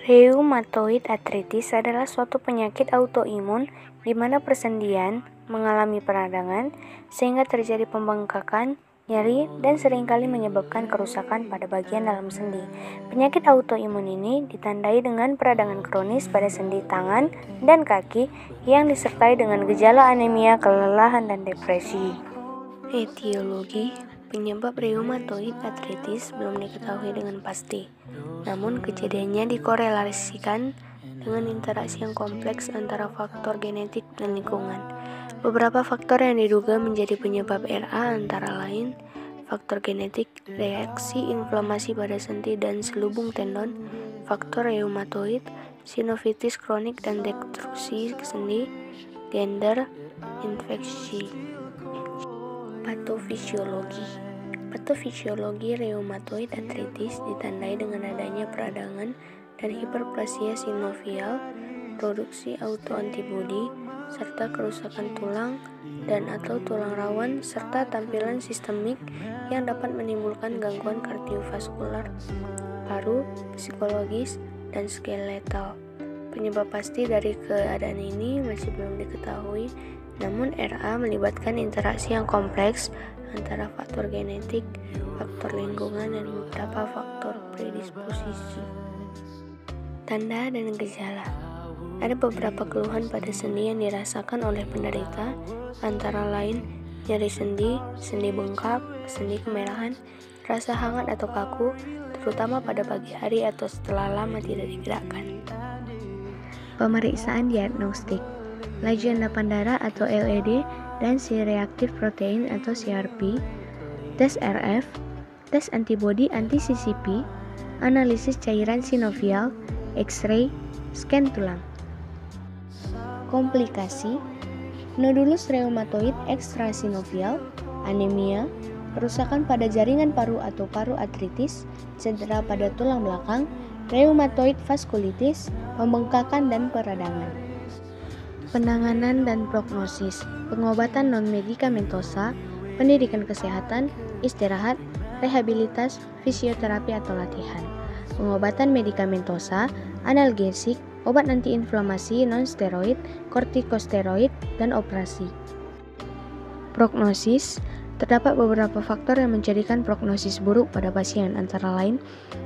Rheumatoid arthritis adalah suatu penyakit autoimun di mana persendian mengalami peradangan sehingga terjadi pembengkakan, nyeri, dan seringkali menyebabkan kerusakan pada bagian dalam sendi. Penyakit autoimun ini ditandai dengan peradangan kronis pada sendi tangan dan kaki yang disertai dengan gejala anemia, kelelahan, dan depresi. Etiologi penyebab rheumatoid arthritis belum diketahui dengan pasti. Namun kejadiannya dikorelasikan dengan interaksi yang kompleks antara faktor genetik dan lingkungan. Beberapa faktor yang diduga menjadi penyebab RA antara lain faktor genetik, reaksi inflamasi pada sendi dan selubung tendon, faktor reumatoid, sinovitis kronik dan destruksi sendi, gender, infeksi. Patofisiologi rheumatoid arthritis ditandai dengan adanya peradangan dan hiperplasia sinovial, produksi autoantibodi, serta kerusakan tulang dan atau tulang rawan, serta tampilan sistemik yang dapat menimbulkan gangguan kardiovaskular, paru, psikologis, dan skeletal. Penyebab pasti dari keadaan ini masih belum diketahui, namun RA melibatkan interaksi yang kompleks antara faktor genetik, faktor lingkungan, dan beberapa faktor predisposisi. Tanda dan gejala. Ada beberapa keluhan pada sendi yang dirasakan oleh penderita, antara lain nyeri sendi, sendi bengkak, sendi kemerahan, rasa hangat atau kaku, terutama pada pagi hari atau setelah lama tidak digerakkan. Pemeriksaan diagnostik. Laju endapan darah atau LED dan C-reactive protein atau CRP, tes RF, tes antibodi anti-CCP, analisis cairan sinovial, X-ray, scan tulang. Komplikasi, nodulus rheumatoid extrasinovial, anemia, kerusakan pada jaringan paru atau paru artritis, cedera pada tulang belakang, rheumatoid vaskulitis, pembengkakan dan peradangan. Penanganan dan prognosis, pengobatan non-medikamentosa, pendidikan kesehatan, istirahat, rehabilitas, fisioterapi atau latihan. Pengobatan medikamentosa, analgesik, obat antiinflamasi non-steroid, kortikosteroid, dan operasi. Prognosis, terdapat beberapa faktor yang menjadikan prognosis buruk pada pasien, antara lain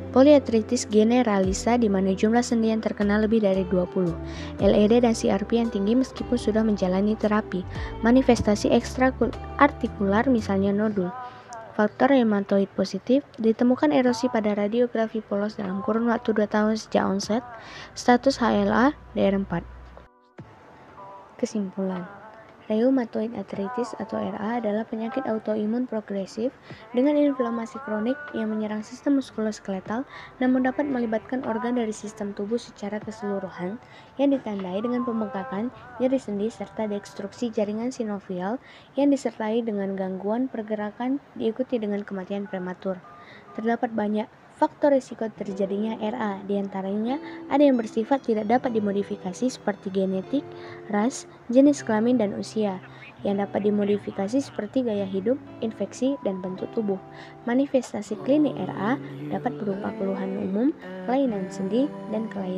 poliartritis generalisa di mana jumlah sendi yang terkena lebih dari 20, LED dan CRP yang tinggi meskipun sudah menjalani terapi, manifestasi ekstraartikular misalnya nodul. Faktor rheumatoid positif, ditemukan erosi pada radiografi polos dalam kurun waktu 2 tahun sejak onset, status HLA DR4. Kesimpulan, rheumatoid arthritis atau RA adalah penyakit autoimun progresif dengan inflamasi kronik yang menyerang sistem muskuloskeletal namun dapat melibatkan organ dari sistem tubuh secara keseluruhan yang ditandai dengan pembengkakan, nyeri sendi, serta destruksi jaringan sinovial yang disertai dengan gangguan pergerakan diikuti dengan kematian prematur. Terdapat banyak faktor risiko terjadinya RA, diantaranya ada yang bersifat tidak dapat dimodifikasi seperti genetik, ras, jenis kelamin, dan usia, yang dapat dimodifikasi seperti gaya hidup, infeksi, dan bentuk tubuh. Manifestasi klinik RA dapat berupa keluhan umum, kelainan sendi, dan kelainan